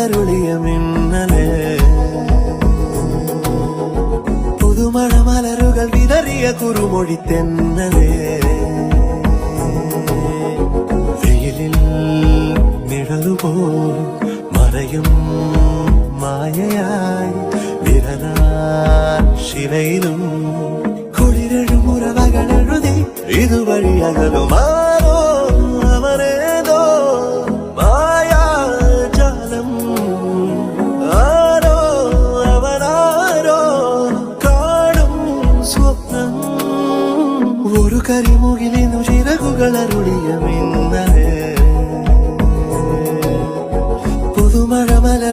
ചിറകുകളരുളിയ മിന്നലേ പുതുമഴ മലരുകൾ വിതറിയ കുറുമൊഴി തെന്നലേ വെയിലിൽ നിഴലുപോൽ മറയും മായയായി വിരലാൽ ശിലയിലും കുളിരഴുമുറവകളെഴുതി ഇതുവഴി അകലുമാറോ അവനേതോ മായാജാലം ആരോ അവനാരോ കാണും സ്വപ്നം ഒരു കരിമുകിലിനു ചിറകുകളരുളിയ മിന്നലേ